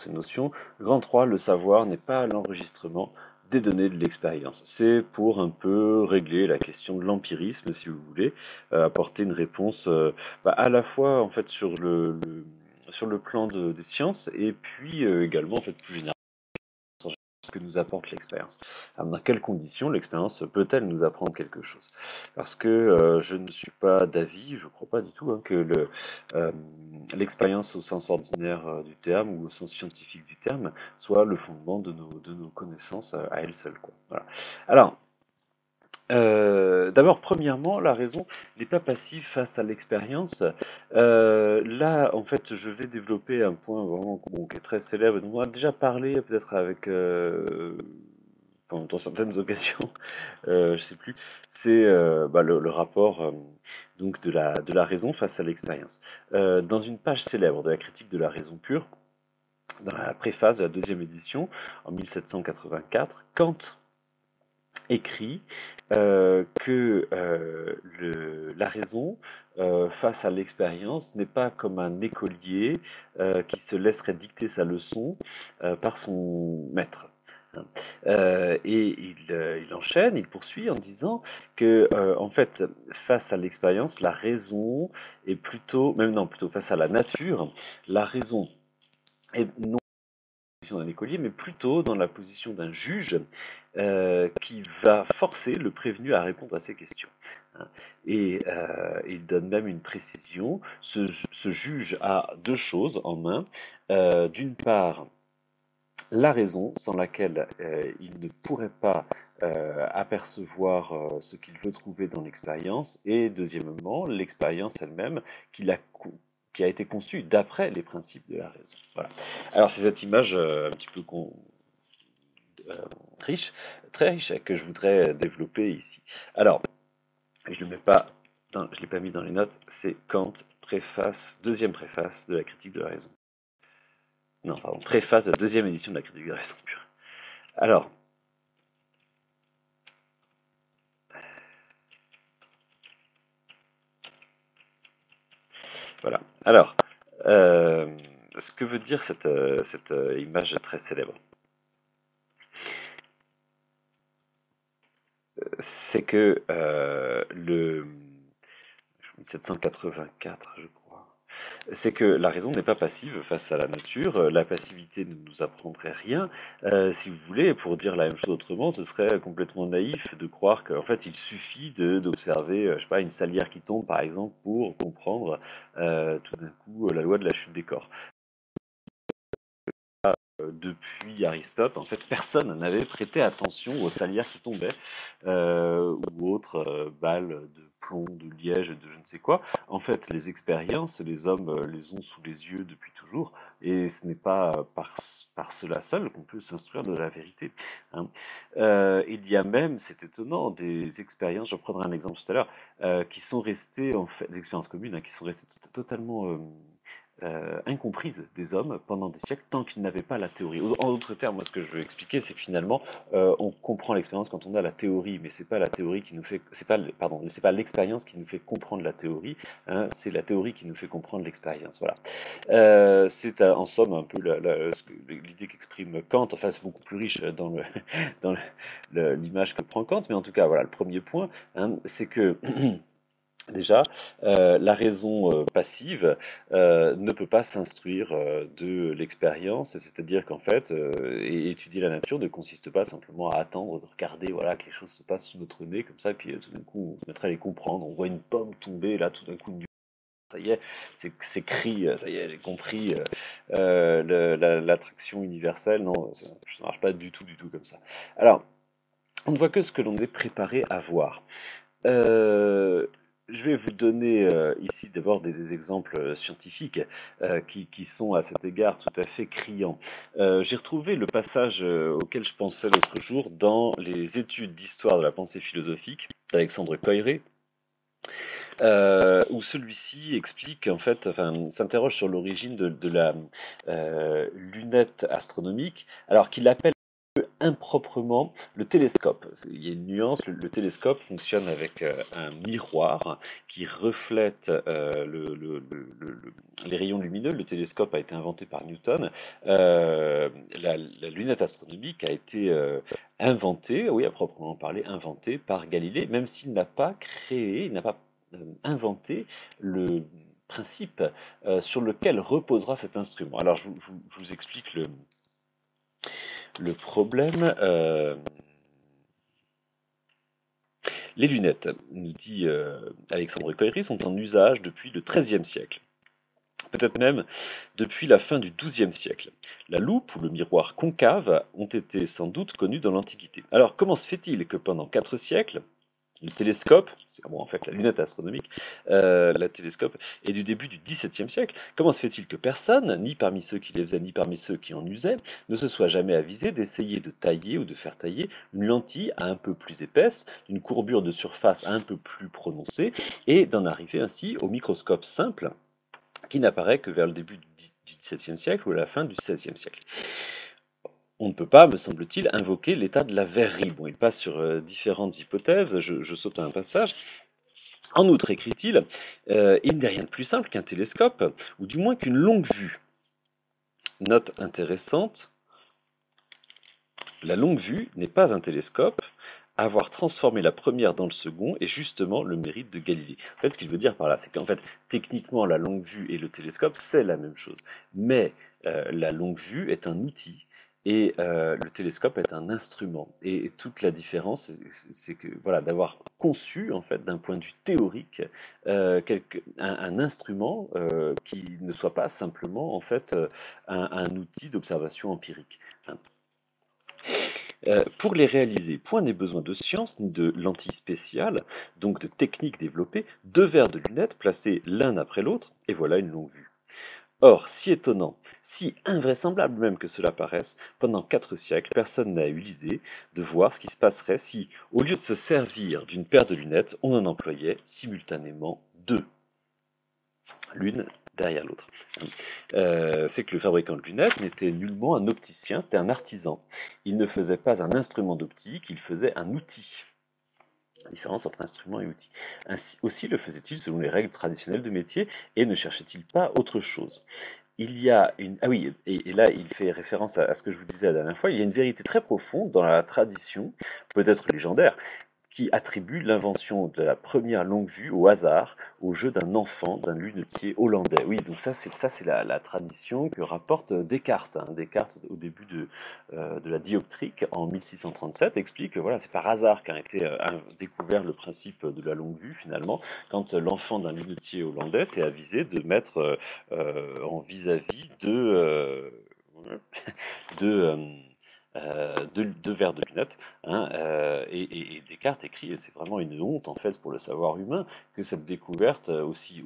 ces notions. Grand 3, le savoir n'est pas l'enregistrement des données de l'expérience. C'est pour un peu régler la question de l'empirisme, si vous voulez, apporter une réponse à la fois en fait sur le plan des sciences et puis également en fait plus généralement ce que nous apporte l'expérience. Alors, dans quelles conditions l'expérience peut-elle nous apprendre quelque chose? Parce que je ne suis pas d'avis, je ne crois pas du tout que l'expérience au sens ordinaire du terme ou au sens scientifique du terme soit le fondement de nos connaissances à elle seule, quoi. Voilà. Alors, d'abord, premièrement, la raison n'est pas passive face à l'expérience. Là, en fait, je vais développer un point vraiment qui est très célèbre, dont on a déjà parlé peut-être avec, dans certaines occasions, je sais plus. C'est le rapport donc de la raison face à l'expérience. Dans une page célèbre de la critique de la raison pure, dans la préface de la deuxième édition, en 1784, Kant écrit que la raison face à l'expérience n'est pas comme un écolier qui se laisserait dicter sa leçon par son maître. Et il enchaîne, il poursuit en disant que, en fait, face à l'expérience, la raison est plutôt, même non, plutôt face à la nature, la raison est non d'un écolier, mais plutôt dans la position d'un juge qui va forcer le prévenu à répondre à ces questions. Et il donne même une précision. Ce juge a deux choses en main. D'une part, la raison, sans laquelle il ne pourrait pas apercevoir ce qu'il veut trouver dans l'expérience, et deuxièmement, l'expérience elle-même qui a été conçue d'après les principes de la raison. Voilà. Alors c'est cette image un petit peu euh, riche, très riche, que je voudrais développer ici. Alors, je ne l'ai pas mis dans les notes, c'est Kant, deuxième préface de la critique de la raison. Non, pardon, préface de la deuxième édition de la critique de la raison pure. Alors, voilà. Alors, ce que veut dire cette image très célèbre, c'est que le 1784, je crois, c'est que la raison n'est pas passive face à la nature. La passivité ne nous apprendrait rien. Si vous voulez, pour dire la même chose autrement, ce serait complètement naïf de croire qu'en fait il suffit d'observer, je sais pas, une salière qui tombe par exemple pour comprendre tout d'un coup la loi de la chute des corps. Depuis Aristote, en fait, personne n'avait prêté attention aux salières qui tombaient ou autres balles de plomb, de liège, de je ne sais quoi. En fait, les expériences, les hommes les ont sous les yeux depuis toujours, et ce n'est pas par cela seul qu'on peut s'instruire de la vérité. Hein. Il y a même, c'est étonnant, des expériences, je prendrai un exemple tout à l'heure, qui sont restées, en fait, des expériences communes, hein, qui sont restées totalement incomprise des hommes pendant des siècles tant qu'ils n'avaient pas la théorie. En d'autres termes, moi ce que je veux expliquer, c'est que finalement, on comprend l'expérience quand on a la théorie, mais c'est pas la théorie qui nous fait, c'est pas l'expérience qui nous fait comprendre la théorie, hein, c'est la théorie qui nous fait comprendre l'expérience. Voilà. C'est en somme un peu l'idée qu'exprime Kant. Enfin, c'est beaucoup plus riche dans dans l'image que prend Kant, mais en tout cas, voilà, le premier point, hein, c'est que déjà, la raison passive ne peut pas s'instruire de l'expérience, c'est-à-dire qu'en fait, étudier la nature ne consiste pas simplement à attendre, de regarder, voilà, que les choses se passent sous notre nez comme ça, et puis tout d'un coup, on se mettrait à les comprendre. On voit une pomme tomber, là, tout d'un coup, ça y est, c'est cri, ça y est, j'ai compris l'attraction universelle. Non, ça ne marche pas du tout comme ça. Alors, on ne voit que ce que l'on est préparé à voir. Euh, je vais vous donner ici d'abord des exemples scientifiques qui sont à cet égard tout à fait criants. J'ai retrouvé le passage auquel je pensais l'autre jour dans les études d'histoire de la pensée philosophique d'Alexandre Koyré, où celui-ci explique, en fait, enfin, s'interroge sur l'origine de la lunette astronomique, alors qu'il appelle improprement le télescope. Il y a une nuance, le télescope fonctionne avec un miroir qui reflète les rayons lumineux. Le télescope a été inventé par Newton. La lunette astronomique a été inventée, oui, à proprement parler, inventée par Galilée, même s'il n'a pas créé, il n'a pas inventé le principe sur lequel reposera cet instrument. Alors, je vous explique le problème. Les lunettes, nous dit Alexandre Coyri, sont en usage depuis le XIIIe siècle. Peut-être même depuis la fin du XIIe siècle. La loupe ou le miroir concave ont été sans doute connus dans l'Antiquité. Alors, comment se fait-il que pendant 4 siècles, le télescope, c'est en fait la lunette astronomique, la télescope est du début du XVIIe siècle. Comment se fait-il que personne, ni parmi ceux qui les faisaient, ni parmi ceux qui en usaient, ne se soit jamais avisé d'essayer de tailler ou de faire tailler une lentille un peu plus épaisse, d'une courbure de surface un peu plus prononcée, et d'en arriver ainsi au microscope simple, qui n'apparaît que vers le début du XVIIe siècle ou à la fin du XVIe siècle. On ne peut pas, me semble-t-il, invoquer l'état de la verrerie. Bon, il passe sur différentes hypothèses, je saute à un passage. En outre, écrit-il, il n'est rien de plus simple qu'un télescope, ou du moins qu'une longue vue. Note intéressante, la longue vue n'est pas un télescope. Avoir transformé la première dans le second est justement le mérite de Galilée. En fait, ce qu'il veut dire par là, c'est qu'en fait, techniquement, la longue vue et le télescope, c'est la même chose. Mais la longue vue est un outil et le télescope est un instrument. Et toute la différence, c'est que voilà, d'avoir conçu, en fait, d'un point de vue théorique, un instrument qui ne soit pas simplement, en fait, un outil d'observation empirique. Hein. Pour les réaliser, point n'est besoin de science ni de lentilles spéciales, donc de techniques développées, 2 verres de lunettes placés l'un après l'autre, et voilà une longue vue. Or, si étonnant, si invraisemblable même que cela paraisse, pendant 4 siècles, personne n'a eu l'idée de voir ce qui se passerait si, au lieu de se servir d'une paire de lunettes, on en employait simultanément 2, l'une derrière l'autre. C'est que le fabricant de lunettes n'était nullement un opticien, c'était un artisan. Il ne faisait pas un instrument d'optique, il faisait un outil. La différence entre instrument et outil. Ainsi aussi le faisait-il selon les règles traditionnelles de métier et ne cherchait-il pas autre chose. Il y a une... Ah oui, et là il fait référence à ce que je vous disais la dernière fois, il y a une vérité très profonde dans la tradition, peut-être légendaire, qui attribue l'invention de la première longue vue au hasard, au jeu d'un enfant, d'un lunetier hollandais. Oui, donc ça c'est la tradition que rapporte Descartes. Hein. Descartes, au début de la dioptrique, en 1637, explique que voilà, c'est par hasard qu'a été découvert le principe de la longue vue, finalement, quand l'enfant d'un lunetier hollandais s'est avisé de mettre en vis-à-vis de deux verres de lunettes, hein, et Descartes écrit, et c'est vraiment une honte en fait pour le savoir humain, que cette découverte aussi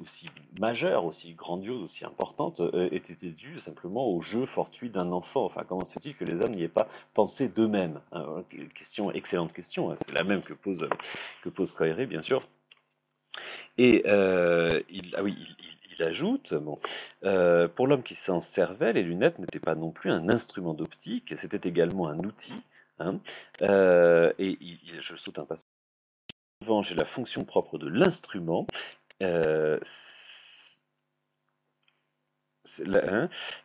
majeure, aussi grandiose, aussi importante, ait été due simplement au jeu fortuit d'un enfant. Enfin, comment se fait-il que les hommes n'y aient pas pensé d'eux-mêmes, hein? Excellente question, hein, c'est la même que pose Coiré, bien sûr. Et il ajoute, bon, pour l'homme qui s'en servait, les lunettes n'étaient pas non plus un instrument d'optique, c'était également un outil. Hein, je saute un passage. En revanche, la fonction propre de l'instrument, euh,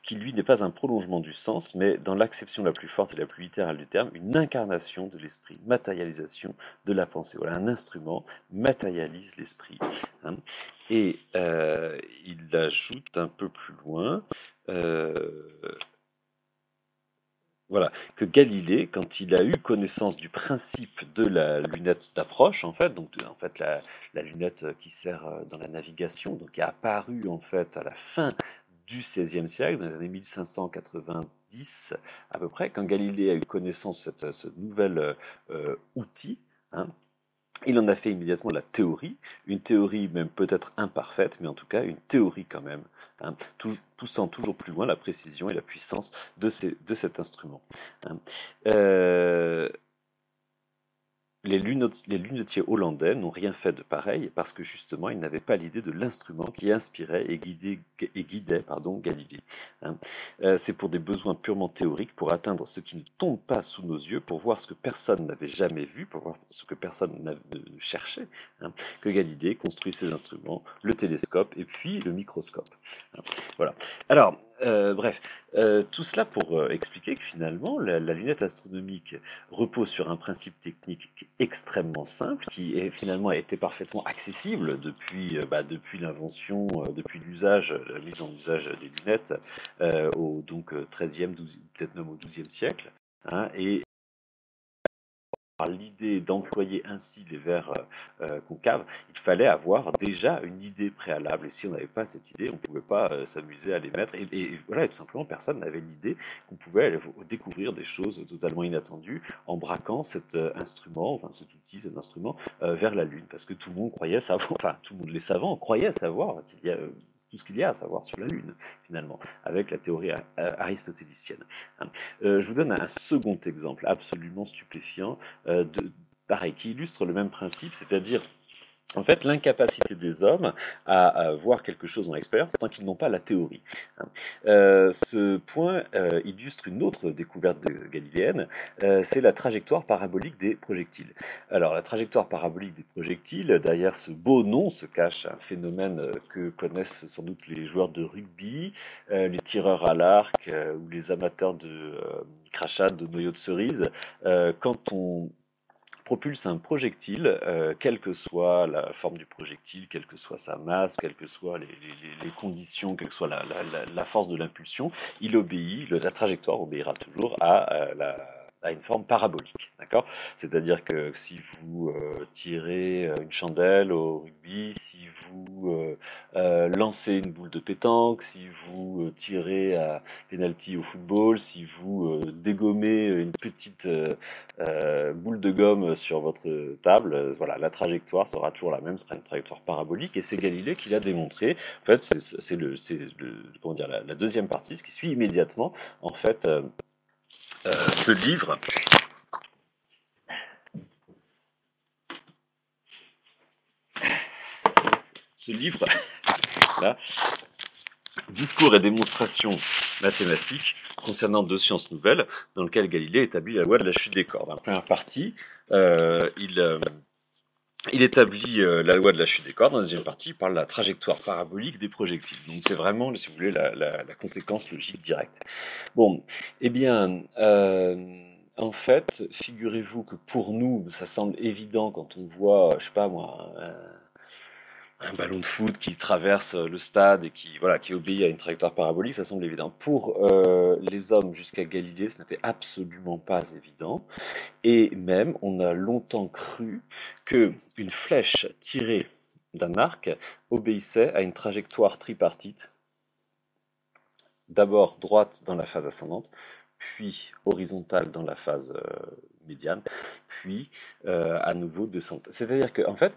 qui lui n'est pas un prolongement du sens, mais dans l'acception la plus forte et la plus littérale du terme, une incarnation de l'esprit, matérialisation de la pensée. Voilà, un instrument matérialise l'esprit. Hein. Et il ajoute un peu plus loin, voilà, que Galilée, quand il a eu connaissance du principe de la lunette d'approche, en fait, donc en fait la lunette qui sert dans la navigation, donc qui est apparue en fait à la fin du XVIe siècle, dans les années 1590 à peu près, quand Galilée a eu connaissance de ce nouvel outil, hein, il en a fait immédiatement la théorie, une théorie même peut-être imparfaite, mais en tout cas une théorie quand même, hein, poussant toujours plus loin la précision et la puissance de cet instrument. Hein. les lunetiers hollandais n'ont rien fait de pareil parce que justement ils n'avaient pas l'idée de l'instrument qui inspirait et guidait Galilée. Hein. C'est pour des besoins purement théoriques, pour atteindre ce qui ne tombe pas sous nos yeux, pour voir ce que personne n'avait jamais vu, pour voir ce que personne n'avait cherché, hein, que Galilée construit ses instruments, le télescope et puis le microscope. Hein. Voilà. Alors, bref, tout cela pour expliquer que finalement la lunette astronomique repose sur un principe technique extrêmement simple, qui est finalement été parfaitement accessible depuis l'invention, depuis l'usage, la mise en usage des lunettes au donc 13e, 12, peut-être même au 12e siècle. Hein, et l'idée d'employer ainsi les verres concaves, il fallait avoir déjà une idée préalable. Et si on n'avait pas cette idée, on ne pouvait pas s'amuser à les mettre. Et voilà, tout simplement, personne n'avait l'idée qu'on pouvait aller découvrir des choses totalement inattendues en braquant cet instrument, enfin cet outil, cet instrument, vers la Lune. Parce que tout le monde croyait savoir, enfin tout le monde, les savants, croyaient savoir qu'il y a tout ce qu'il y a à savoir sur la Lune, finalement, avec la théorie aristotélicienne. Hein. Je vous donne un second exemple absolument stupéfiant pareil, qui illustre le même principe, c'est-à-dire en fait l'incapacité des hommes à voir quelque chose dans l'expérience tant qu'ils n'ont pas la théorie. Hein. Ce point illustre une autre découverte galiléenne, c'est la trajectoire parabolique des projectiles. Alors la trajectoire parabolique des projectiles, derrière ce beau nom se cache un phénomène que connaissent sans doute les joueurs de rugby, les tireurs à l'arc ou les amateurs de crachats, de noyaux de cerise. Quand on propulse un projectile, quelle que soit la forme du projectile, quelle que soit sa masse, quelles que soient les conditions, quelle que soit la force de l'impulsion, il obéit, la trajectoire obéira toujours à une forme parabolique, d'accord? C'est-à-dire que si vous tirez une chandelle au rugby, si vous lancez une boule de pétanque, si vous tirez à penalty au football, si vous dégommez une petite boule de gomme sur votre table, voilà, la trajectoire sera toujours la même, ce sera une trajectoire parabolique, et c'est Galilée qui l'a démontré. En fait, comment dire, la deuxième partie, ce qui suit immédiatement, en fait, ce livre. Ce livre, là, Discours et démonstrations mathématiques concernant deux sciences nouvelles, dans lequel Galilée établit la loi de la chute des cordes. Dans la première partie, il établit la loi de la chute des cordes. Dans la deuxième partie, il parle de la trajectoire parabolique des projectiles. Donc c'est vraiment, si vous voulez, la conséquence logique directe. Bon, eh bien, en fait, figurez-vous que pour nous, ça semble évident quand on voit, je sais pas moi, un ballon de foot qui traverse le stade et qui obéit à une trajectoire parabolique, ça semble évident. Pour les hommes jusqu'à Galilée, ce n'était absolument pas évident. Et même, on a longtemps cru que une flèche tirée d'un arc obéissait à une trajectoire tripartite, d'abord droite dans la phase ascendante, puis horizontale dans la phase médiane, puis à nouveau descente. C'est-à-dire qu'en fait,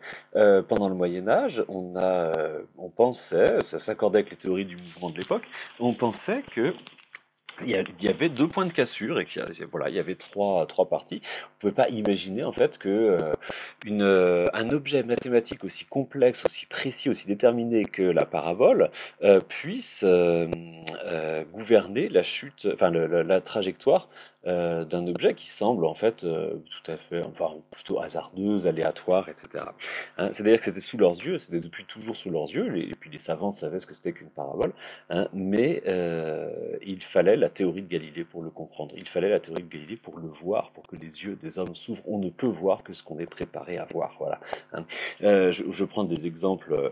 pendant le Moyen-Âge, on pensait, ça s'accordait avec les théories du mouvement de l'époque, on pensait que il y avait deux points de cassure et voilà, il y avait trois parties. On ne pouvait pas imaginer en fait que un objet mathématique aussi complexe, aussi précis, aussi déterminé que la parabole puisse gouverner la chute, enfin la trajectoire d'un objet qui semble en fait tout à fait, enfin plutôt hasardeuse, aléatoire, etc. Hein, c'est-à-dire que c'était sous leurs yeux, c'était depuis toujours sous leurs yeux, et puis les savants savaient ce que c'était qu'une parabole, hein, mais il fallait la théorie de Galilée pour le comprendre, il fallait la théorie de Galilée pour le voir, pour que les yeux des hommes s'ouvrent. On ne peut voir que ce qu'on est préparé à voir, voilà. Hein. Je prends des exemples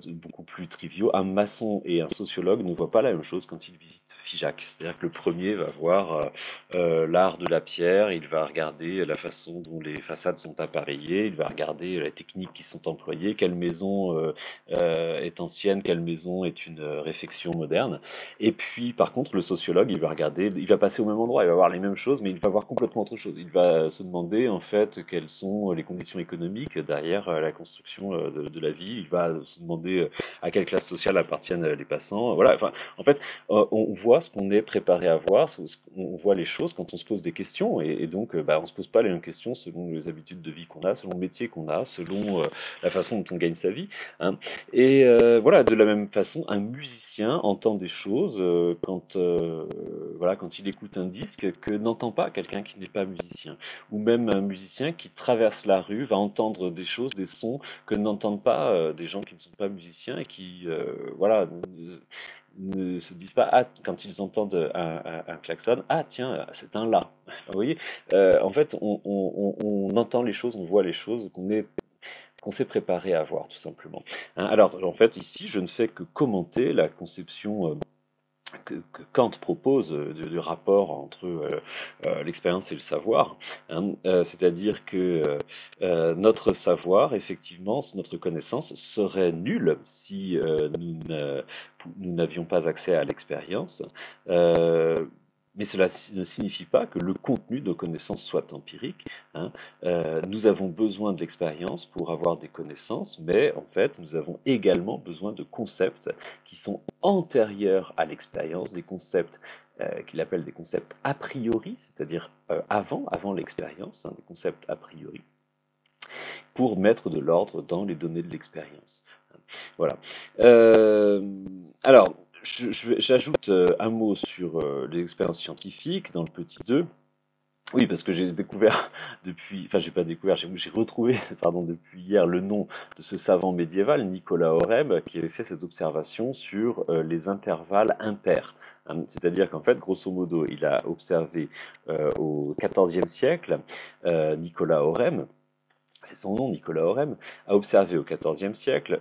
beaucoup plus triviaux. Un maçon et un sociologue ne voient pas la même chose quand ils visitent Figeac. C'est-à-dire que le premier va voir l'art de la pierre, il va regarder la façon dont les façades sont appareillées, il va regarder les techniques qui sont employées, quelle maison est ancienne, quelle maison est une réfection moderne. Et puis, par contre, le sociologue, il va regarder, il va passer au même endroit, il va voir les mêmes choses, mais il va voir complètement autre chose. Il va se demander, en fait, quelles sont les conditions économiques derrière la construction de la ville. Il va se demander à quelle classe sociale appartiennent les passants. Voilà, enfin, en fait, on voit ce qu'on est préparé à voir, on voit les choses quand on se pose des questions, et donc on se pose pas les mêmes questions selon les habitudes de vie qu'on a, selon le métier qu'on a, selon la façon dont on gagne sa vie, hein. Et voilà, de la même façon, un musicien entend des choses quand il écoute un disque que n'entend pas quelqu'un qui n'est pas musicien. Ou même un musicien qui traverse la rue va entendre des choses, des sons que n'entendent pas des gens qui ne sont pas musiciens et qui ne se disent pas ah, quand ils entendent un klaxon, ah tiens, c'est un la. Vous voyez, en fait, on entend les choses, on voit les choses qu'on s'est préparé à voir, tout simplement. Hein, alors, en fait, ici, je ne fais que commenter la conception que Kant propose du rapport entre l'expérience et le savoir, hein, c'est-à-dire que notre savoir, effectivement, notre connaissance serait nulle si nous n'avions pas accès à l'expérience. Mais cela ne signifie pas que le contenu de nos connaissances soit empirique, hein. Nous avons besoin de l'expérience pour avoir des connaissances, mais en fait, nous avons également besoin de concepts qui sont antérieurs à l'expérience, des concepts qu'il appelle des concepts a priori, c'est-à-dire avant l'expérience, hein, des concepts a priori, pour mettre de l'ordre dans les données de l'expérience. Voilà. Alors, j'ajoute un mot sur les expériences scientifiques dans le petit 2. Oui, parce que j'ai découvert j'ai pas découvert, j'ai retrouvé, pardon, depuis hier le nom de ce savant médiéval, Nicolas Oreb, qui avait fait cette observation sur les intervalles impairs. Hein. C'est-à-dire qu'en fait, grosso modo, il a observé au XIVe siècle, Nicolas Orem, c'est son nom, Nicolas Orem, a observé au XIVe siècle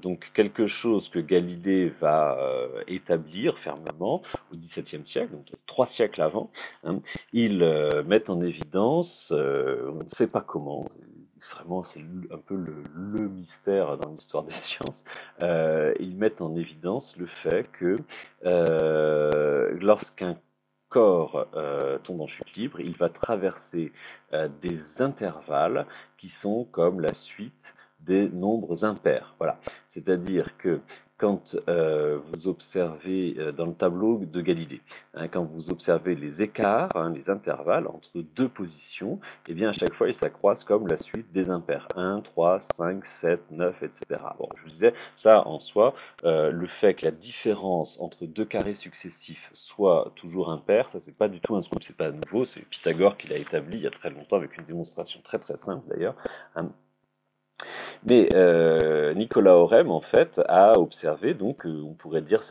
donc quelque chose que Galilée va établir fermement au XVIIe siècle, donc 3 siècles avant. Hein. Ils mettent en évidence, on ne sait pas comment, vraiment c'est un peu le mystère dans l'histoire des sciences, ils mettent en évidence le fait que lorsqu'un corps tombe en chute libre, il va traverser des intervalles qui sont comme la suite des nombres impairs. Voilà. C'est-à-dire que quand vous observez dans le tableau de Galilée, hein, quand vous observez les écarts, hein, les intervalles entre deux positions, eh bien à chaque fois ils s'accroissent comme la suite des impairs. 1, 3, 5, 7, 9, etc. Bon, je vous disais, ça en soi, le fait que la différence entre deux carrés successifs soit toujours impair, ça c'est pas du tout un scoop, c'est pas nouveau, c'est Pythagore qui l'a établi il y a très longtemps avec une démonstration très très simple d'ailleurs. Hein. Mais Nicolas Orem, en fait, a observé, donc, on pourrait dire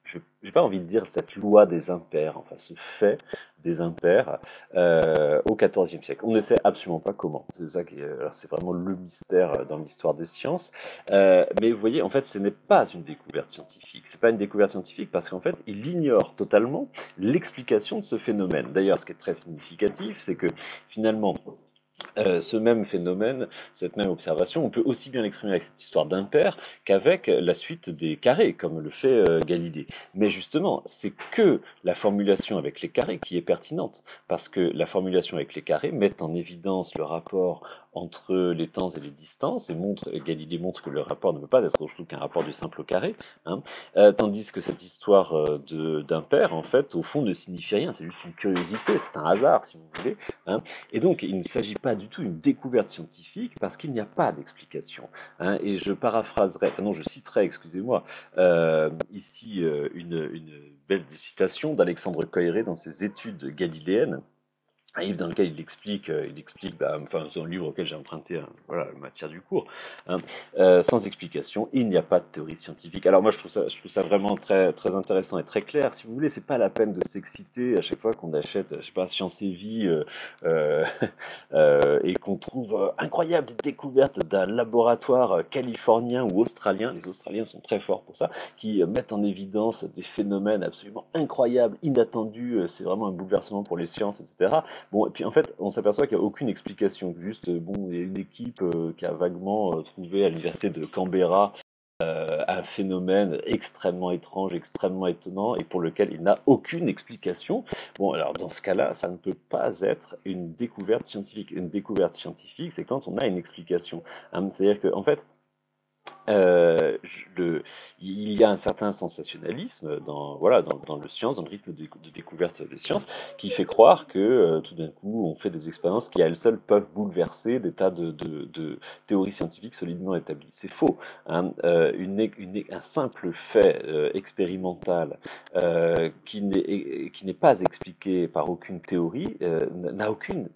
je n'ai pas envie de dire cette loi des impairs, enfin ce fait des impairs au XIVe siècle. On ne sait absolument pas comment. C'est ça c'est vraiment le mystère dans l'histoire des sciences. Mais vous voyez, en fait, ce n'est pas une découverte scientifique. C'est pas une découverte scientifique parce qu'en fait, il ignore totalement l'explication de ce phénomène. D'ailleurs, ce qui est très significatif, c'est que finalement, ce même phénomène, cette même observation, on peut aussi bien l'exprimer avec cette histoire d'impair qu'avec la suite des carrés, comme le fait Galilée. Mais justement, c'est que la formulation avec les carrés qui est pertinente, parce que la formulation avec les carrés met en évidence le rapport entre les temps et les distances, et Galilée montre que le rapport ne peut pas être autre chose qu'un rapport du simple au carré, hein, tandis que cette histoire d'impair, en fait, au fond, ne signifie rien, c'est juste une curiosité, c'est un hasard, si vous voulez, hein. Et donc, il ne s'agit pas du tout d'une découverte scientifique parce qu'il n'y a pas d'explication. Hein, et je je citerai, excusez-moi, ici une belle citation d'Alexandre Koyré dans ses études galiléennes. Un livre dans lequel il explique c'est un livre auquel j'ai emprunté la matière du cours, hein, sans explication, il n'y a pas de théorie scientifique. Alors moi je trouve ça vraiment très, très intéressant et très clair. Si vous voulez, c'est pas la peine de s'exciter à chaque fois qu'on achète, je sais pas, Science et Vie et qu'on trouve incroyable des découvertes d'un laboratoire californien ou australien. Les Australiens sont très forts pour ça, qui mettent en évidence des phénomènes absolument incroyables, inattendus. C'est vraiment un bouleversement pour les sciences, etc. Bon, et puis en fait, on s'aperçoit qu'il n'y a aucune explication. Juste, bon, il y a une équipe qui a vaguement trouvé à l'université de Canberra un phénomène extrêmement étrange, extrêmement étonnant, et pour lequel il n'a aucune explication. Bon, alors dans ce cas-là, ça ne peut pas être une découverte scientifique. Une découverte scientifique, c'est quand on a une explication. Hein, c'est-à-dire qu'en fait, il y a un certain sensationnalisme voilà, dans le science, dans le rythme de découverte des sciences, qui fait croire que tout d'un coup, on fait des expériences qui à elles seules peuvent bouleverser des tas de théories scientifiques solidement établies. C'est faux, hein. Un simple fait expérimental qui n'est pas expliqué par aucune théorie n'a aucune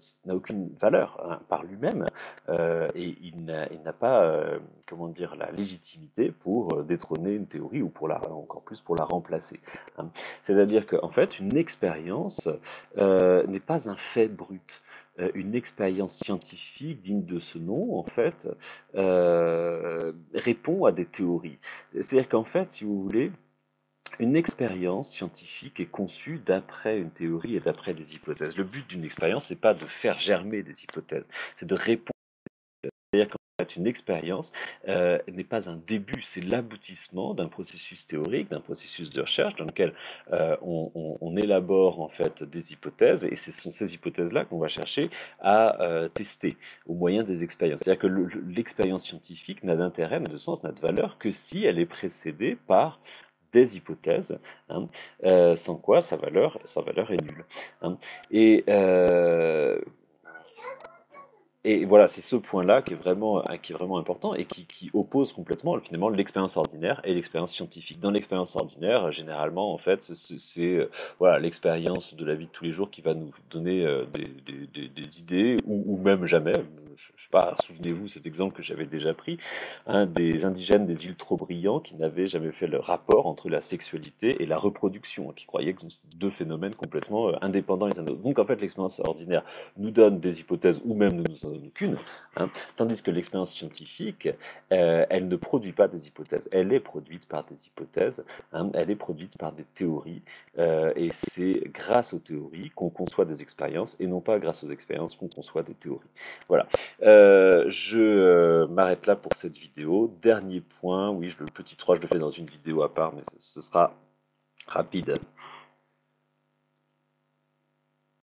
valeur, hein, par lui-même, et il n'a pas comment dire, la légitimité pour détrôner une théorie ou encore plus pour la remplacer, hein. C'est-à-dire qu'en fait, une expérience n'est pas un fait brut. Une expérience scientifique digne de ce nom, en fait, répond à des théories. C'est-à-dire qu'en fait, si vous voulez, une expérience scientifique est conçue d'après une théorie et d'après des hypothèses. Le but d'une expérience, c'est pas de faire germer des hypothèses, c'est de répondre. C'est-à-dire qu'en fait, une expérience n'est pas un début, c'est l'aboutissement d'un processus théorique, d'un processus de recherche dans lequel on élabore en fait des hypothèses, et ce sont ces hypothèses-là qu'on va chercher à tester au moyen des expériences. C'est-à-dire que l'expérience scientifique n'a d'intérêt, n'a de sens, n'a de valeur que si elle est précédée par des hypothèses, hein, sans quoi sa valeur est nulle, hein. Et et voilà, c'est ce point-là qui est vraiment important et qui oppose complètement finalement l'expérience ordinaire et l'expérience scientifique. Dans l'expérience ordinaire, généralement, en fait, voilà, l'expérience de la vie de tous les jours qui va nous donner des idées, ou même jamais. Je sais pas, souvenez-vous cet exemple que j'avais déjà pris, hein, des indigènes des îles Trobriand qui n'avaient jamais fait le rapport entre la sexualité et la reproduction, hein, qui croyaient que c'était deux phénomènes complètement indépendants les uns des autres. Donc en fait, l'expérience ordinaire nous donne des hypothèses ou même ne nous en donne qu'une, hein, tandis que l'expérience scientifique, elle ne produit pas des hypothèses, elle est produite par des hypothèses, hein, elle est produite par des théories, et c'est grâce aux théories qu'on conçoit des expériences et non pas grâce aux expériences qu'on conçoit des théories. Voilà. Je m'arrête là pour cette vidéo. Dernier point, oui, le petit 3, je le fais dans une vidéo à part, mais ce sera rapide.